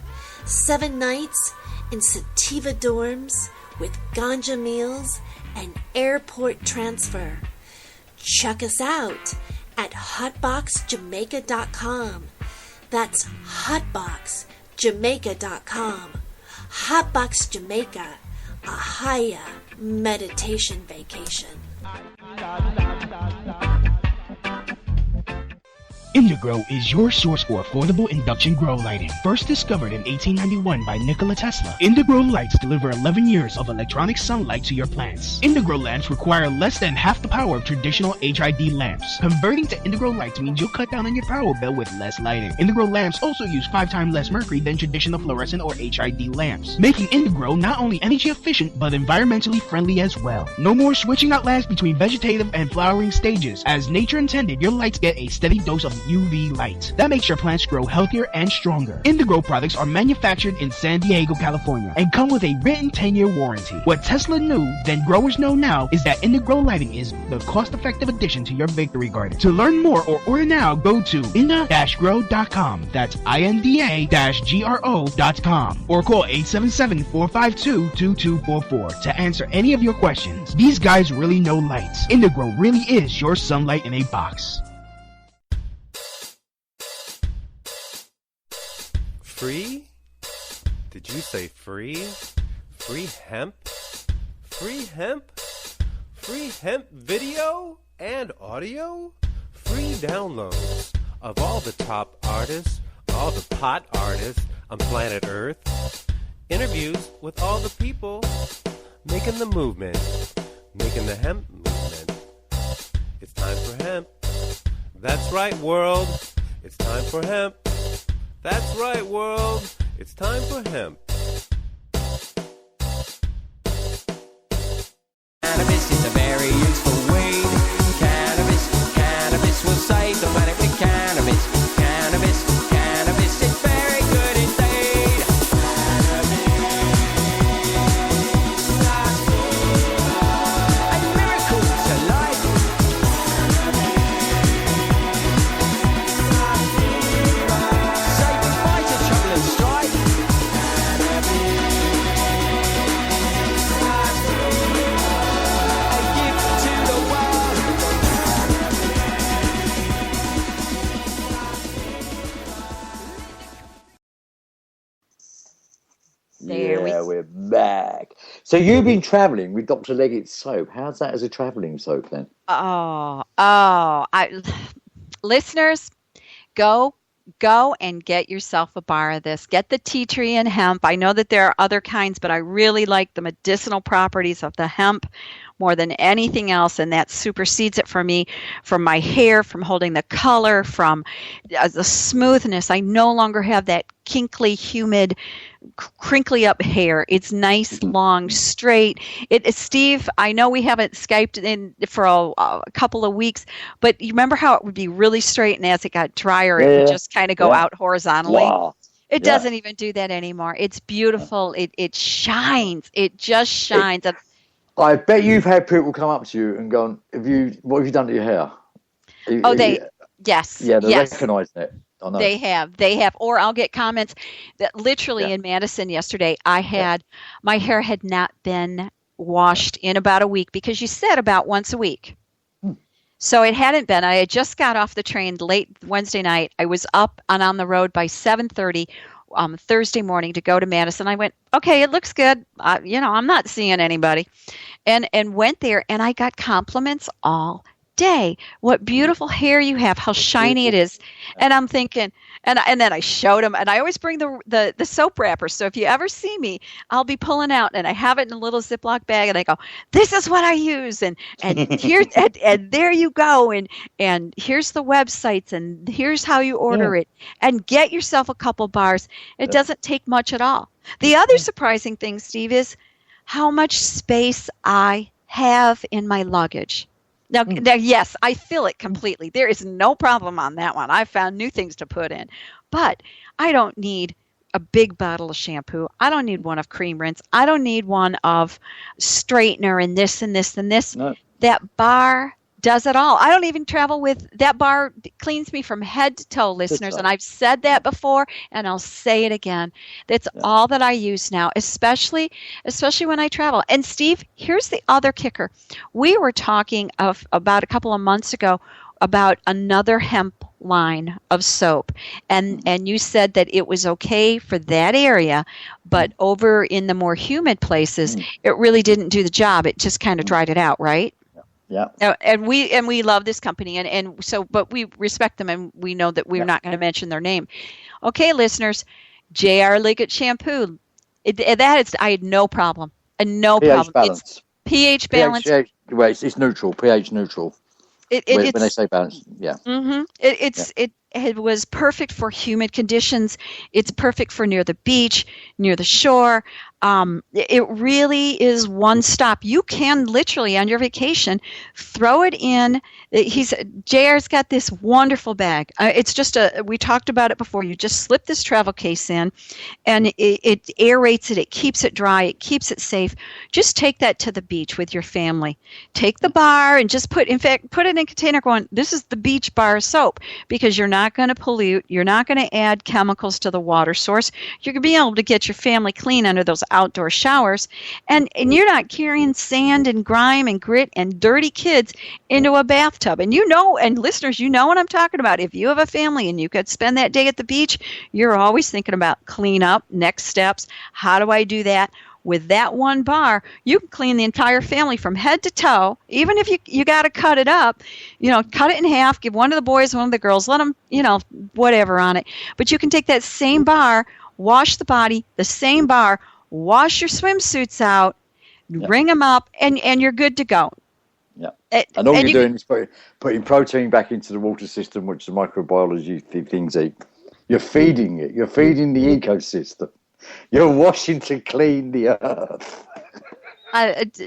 7 nights in Sativa dorms with ganja meals and airport transfer. Check us out at hotboxjamaica.com. That's hotboxjamaica.com. Hotbox Jamaica, a higher meditation vacation. Indigrow is your source for affordable induction grow lighting. First discovered in 1891 by Nikola Tesla, Indigrow lights deliver 11 years of electronic sunlight to your plants. Indigrow lamps require less than half the power of traditional HID lamps. Converting to Indigrow lights means you'll cut down on your power bill with less lighting. Indigrow lamps also use 5 times less mercury than traditional fluorescent or HID lamps, making Indigrow not only energy efficient but environmentally friendly as well. No more switching out lamps between vegetative and flowering stages. As nature intended, your lights get a steady dose of UV light. That makes your plants grow healthier and stronger. Indigrow products are manufactured in San Diego, California, and come with a written 10-year warranty. What Tesla knew, then growers know now, is that Indigrow lighting is the cost-effective addition to your victory garden. To learn more or order now, go to inda-grow.com. That's INDA-GRO.com. Or call 877-452-2244 to answer any of your questions. These guys really know lights. Indigrow really is your sunlight in a box. Free? Did you say free? Free hemp? Free hemp? Free hemp video and audio? Free downloads of all the top artists, all the pot artists on planet Earth. Interviews with all the people making the movement, making the hemp movement. It's time for hemp. That's right, world. It's time for hemp. That's right, world. It's time for hemp. Cannabis is a very useful weed. Cannabis will save the planet with cannabis. Cannabis is very good indeed. A miracle to life. Save the fight of trouble and strife. A gift to the world. There we- We're back. So you've been travelling with Dr. Leggett's soap. How's that as a travelling soap then? Listeners, go and get yourself a bar of this. Get the tea tree and hemp. I know that there are other kinds, but I really like the medicinal properties of the hemp more than anything else, and that supersedes it for me, from my hair, from holding the color, from the smoothness. I no longer have that kinkly, humid, crinkly up hair. It's nice, long, straight. Steve, I know we haven't Skyped in for a couple of weeks, but you remember how it would be really straight, and as it got drier, it would just kind of go out horizontally? Wow. It doesn't even do that anymore. It's beautiful. It shines. It just shines. I bet you've had people come up to you and gone, what have you done to your hair? Yes. Yeah, they recognise it. I know. They have. Or I'll get comments that literally in Madison yesterday, my hair had not been washed in about a week, because you said about once a week. So it hadn't been. I had just got off the train late Wednesday night. I was up and on the road by 7:30 Thursday morning to go to Madison. I went, okay, it looks good. I'm not seeing anybody. And went there, and I got compliments all day. What beautiful hair you have, how shiny it is. And I'm thinking, and then I showed them, and I always bring the soap wrappers. So if you ever see me, I'll be pulling out, and I have it in a little Ziploc bag, and I go, this is what I use, and here and there you go, and here's the websites, and here's how you order it, and get yourself a couple bars. It doesn't take much at all. The other surprising thing, Steve, is how much space I have in my luggage. Now, yes, I fill it completely. There is no problem on that one. I found new things to put in. But I don't need a big bottle of shampoo. I don't need one of cream rinse. I don't need one of straightener and this and this and this. No. That bar does it all. I don't even travel with that bar. Cleans me from head to toe, listeners. And I've said that before, and I'll say it again. That's all that I use now, especially when I travel. And Steve, here's the other kicker. We were talking about a couple of months ago about another hemp line of soap, and you said that it was okay for that area, but over in the more humid places, it really didn't do the job. It just kind of dried it out, right? Yeah. And we love this company, and so, but we respect them, and we know that we're not going to mention their name. Okay, listeners, J.R. Liggett shampoo. I had no problem. No problem. Balance. It's pH balance. It's neutral. pH neutral. When they say balance, Mm-hmm. It was perfect for humid conditions. It's perfect for near the beach, near the shore. It really is one stop. You can literally on your vacation throw it in. JR's got this wonderful bag. It's just we talked about it before. You just slip this travel case in, and it aerates it. It keeps it dry. It keeps it safe. Just take that to the beach with your family. Take the bar and just put it in a container going, this is the beach bar soap, because you're not going to pollute. You're not going to add chemicals to the water source. You're going to be able to get your family clean under those outdoor showers, and you're not carrying sand and grime and grit and dirty kids into a bathtub. And and listeners, you know what I'm talking about. If you have a family and you could spend that day at the beach, you're always thinking about clean up, next steps. How do I do that? With that one bar, you can clean the entire family from head to toe. Even if you got to cut it up, cut it in half, give one of the boys, one of the girls, let them, whatever on it. But you can take that same bar, wash the body, the same bar, wash your swimsuits out, ring them up, and you're good to go. Yeah. And all you're doing is putting protein back into the water system, which the microbiology things eat. You're feeding it. You're feeding the ecosystem. You're washing to clean the earth.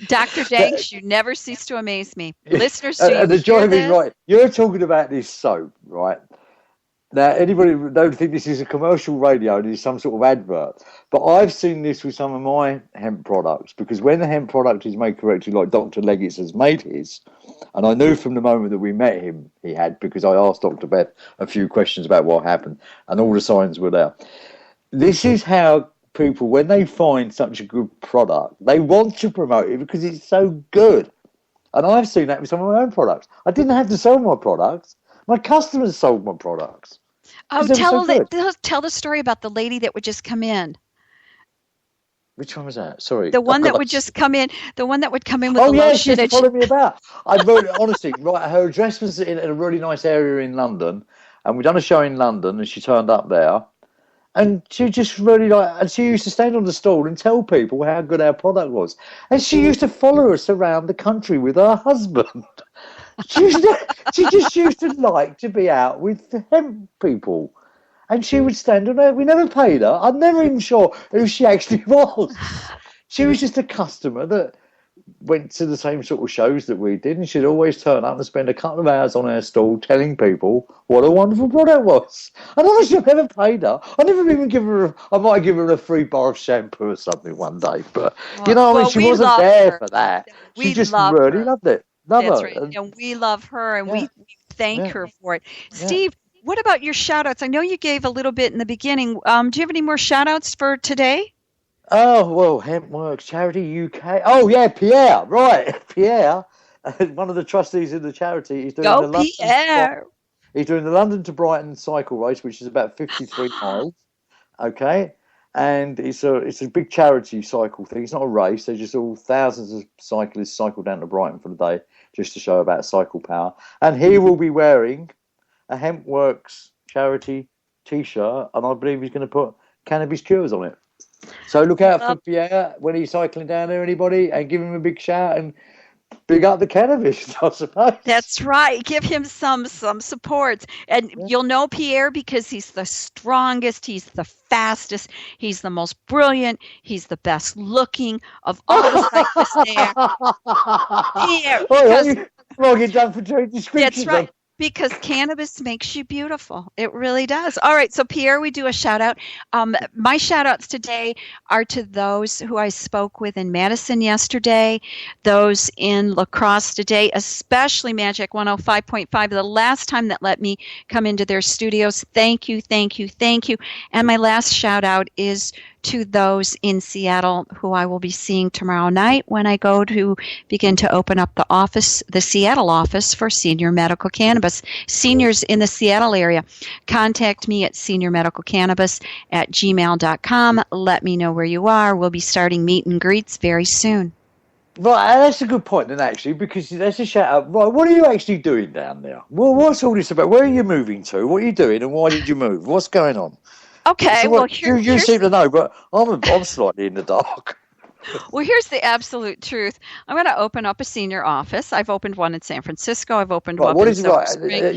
Dr. Danks, you never cease to amaze me. Listeners, the joy of it is right. You're talking about this soap, right? Now, anybody don't think this is a commercial radio and it's some sort of advert, but I've seen this with some of my hemp products, because when the hemp product is made correctly, like Dr. Leggett's has made his, and I knew from the moment that we met him, he had, because I asked Dr. Beth a few questions about what happened, and all the signs were there. This is how people, when they find such a good product, they want to promote it because it's so good. And I've seen that with some of my own products. I didn't have to sell my products. My customers sold my products. Oh, tell the story about the lady that would just come in. Which one was that? Sorry. The one that would just come in. The one that would come in with the yeah, lotion. she used to follow me about. I really, honestly, right. Her address was in a really nice area in London, and we'd done a show in London, and she turned up there, and she just really and she used to stand on the stall and tell people how good our product was, and she used to follow us around the country with her husband. She just used to like to be out with the hemp people. And she would stand on her. We never paid her. I'm never even sure who she actually was. She was just a customer that went to the same sort of shows that we did, and she'd always turn up and spend a couple of hours on her stall telling people what a wonderful product was. And obviously I never paid her. I never even given her, I might have given her a free bar of shampoo or something one day. But, you know, I mean, she wasn't there for that. She just really loved it. That's right. And we love her, and we thank her for it. Steve, what about your shout-outs? I know you gave a little bit in the beginning. Do you have any more shout-outs for today? Oh, well, Hemp Works, Charity UK. Oh, yeah, Pierre, right. Pierre, one of the trustees of the charity. He's doing Pierre! He's doing the London to Brighton cycle race, which is about 53 miles. Okay? And it's a big charity cycle thing. It's not a race. They're just all thousands of cyclists cycle down to Brighton for the day just to show about cycle power. And he will be wearing a Hemp Works charity T-shirt, and I believe he's going to put cannabis cures on it. So look out for Pierre when he's cycling down there, anybody, and give him a big shout and big up the cannabis, I suppose. That's right. Give him some support. And you'll know Pierre because he's the strongest, he's the fastest, he's the most brilliant, he's the best looking of all the cyclists there. Pierre. Well, get done for trade description. That's right. Because cannabis makes you beautiful. It really does. All right. So, Pierre, we do a shout out. My shout outs today are to those who I spoke with in Madison yesterday, those in La Crosse today, especially Magic 105.5, the last time that let me come into their studios. Thank you, thank you, thank you. And my last shout out is to those in Seattle who I will be seeing tomorrow night when I go to begin to open up the Seattle office for Senior Medical Cannabis. Seniors in the Seattle area, contact me at seniormedicalcannabis@gmail.com. Let me know where you are. We'll be starting meet and greets very soon. Right, that's a good point then, actually, because that's a shout out. Right, what are you actually doing down there? Well, what's all this about? Where are you moving to? What are you doing, and why did you move? What's going on? Okay, so you seem to know, but I'm slightly in the dark. Well, here's the absolute truth. I'm going to open up a senior office. I've opened one in San Francisco. I've opened one in Silver Spring.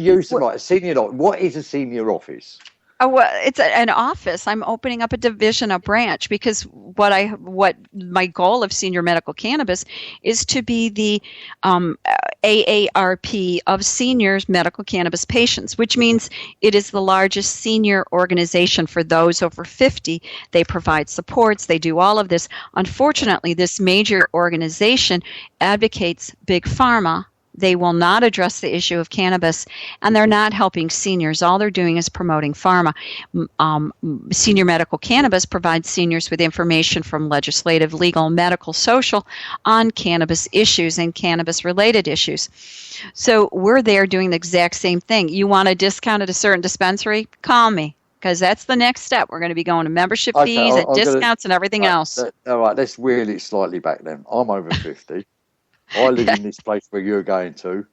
Senior. What is a senior office? Well, it's an office. I'm opening up a division, a branch, because what my goal of Senior Medical Cannabis is to be the AARP of seniors medical cannabis patients, which means it is the largest senior organization for those over 50. They provide supports. They do all of this. Unfortunately, this major organization advocates big pharma. They will not address the issue of cannabis, and they're not helping seniors. All they're doing is promoting pharma. Senior Medical Cannabis provides seniors with information from legislative, legal, medical, social on cannabis issues and cannabis-related issues. So we're there doing the exact same thing. You want a discount at a certain dispensary? Call me, because that's the next step. We're going to be going to membership fees and discounts and everything else. All right, let's wheel it slightly back then. I'm over 50. I live in this place where you're going to.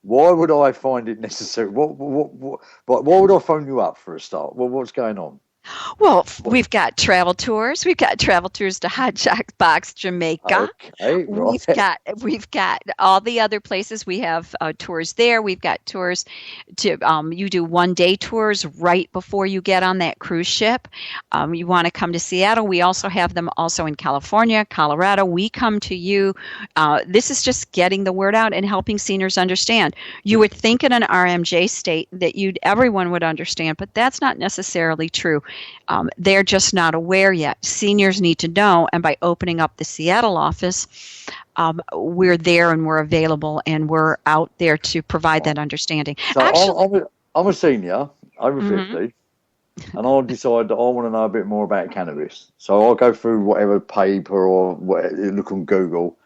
Why would I find it necessary? Why would I phone you up for a start? Well, what's going on? Well, we've got travel tours. We've got travel tours to Hot Box, Jamaica. Okay, right. We've got all the other places. We have tours there. We've got tours to you do 1-day tours right before you get on that cruise ship. You want to come to Seattle. We also have them also in California, Colorado. We come to you. This is just getting the word out and helping seniors understand. You would think in an RMJ state that everyone would understand, but that's not necessarily true. They're just not aware yet. Seniors need to know, and by opening up the Seattle office, we're there and we're available and we're out there to provide that understanding. So I'm a senior, over 50, and I decide that I want to know a bit more about cannabis. So I'll go through whatever paper or look on Google,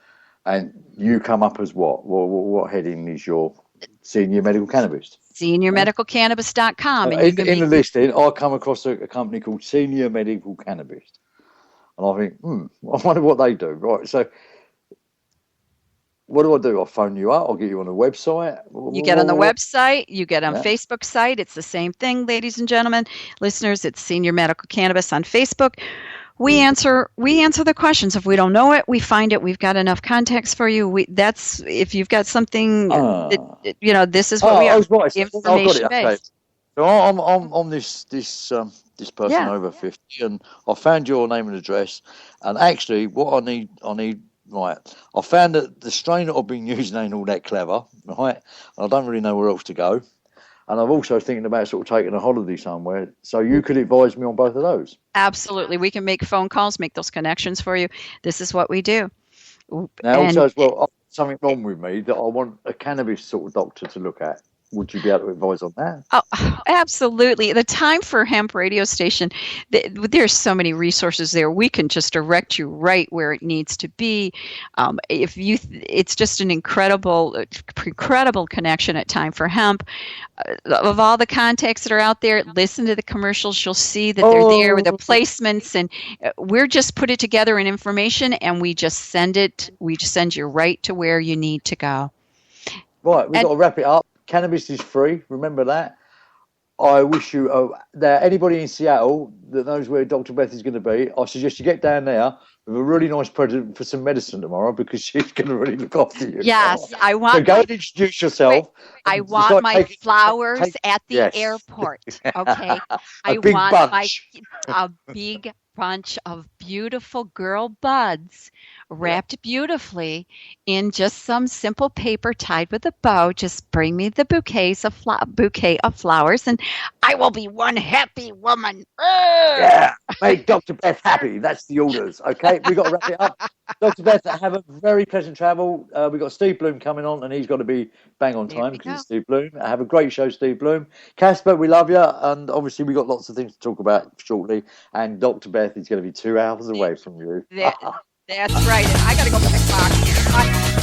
and you come up as what? What heading is your Senior Medical Cannabis? SeniorMedicalCannabis.com. In the listing, I come across a company called Senior Medical Cannabis. And I think, I wonder what they do. Right, so what do? I'll phone you up. I'll get you on a website. You get on the website. You get on Facebook site. It's the same thing, ladies and gentlemen, listeners. It's Senior Medical Cannabis on Facebook. We answer the questions. If we don't know it, we find it. We've got enough contacts for you. That's if you've got something. This is what we are. Right. Information based. Okay. So I'm this person over 50, and I found your name and address. And actually, what I need. Right, I found that the strain that I've been using ain't all that clever, right? And I don't really know where else to go. And I'm also thinking about sort of taking a holiday somewhere. So you could advise me on both of those. Absolutely. We can make phone calls, make those connections for you. This is what we do. Now, also as well, something wrong with me that I want a cannabis sort of doctor to look at. Would you be able to advise on that? Oh, absolutely. The Time for Hemp radio station, there's so many resources there. We can just direct you right where it needs to be. It's just an incredible connection at Time for Hemp. Of all the contacts that are out there, listen to the commercials. You'll see that they're there with the placements, and we're just put it together in information, and we just send it. We just send you right to where you need to go. Right, we've got to wrap it up. Cannabis is free. Remember that. I wish you that anybody in Seattle that knows where Dr. Beth is going to be, I suggest you get down there with a really nice present for some medicine tomorrow, because she's going to really look after you. Yes, I want. So go and introduce yourself. I want my flowers at the airport. Okay, I want a big bunch of beautiful girl buds wrapped beautifully in just some simple paper tied with a bow. Just bring me the bouquet of flowers, and I will be one happy woman. Yeah, make Dr. Beth happy. That's the orders. Okay, we got to wrap it up. Dr. Beth, have a very pleasant travel. We've got Steve Bloom coming on, and he's got to be bang on time because it's Steve Bloom. Have a great show, Steve Bloom. Casper, we love you, and obviously we got lots of things to talk about shortly. And Dr. Beth is going to be 2 hours away from you. That's right. And I got to go back.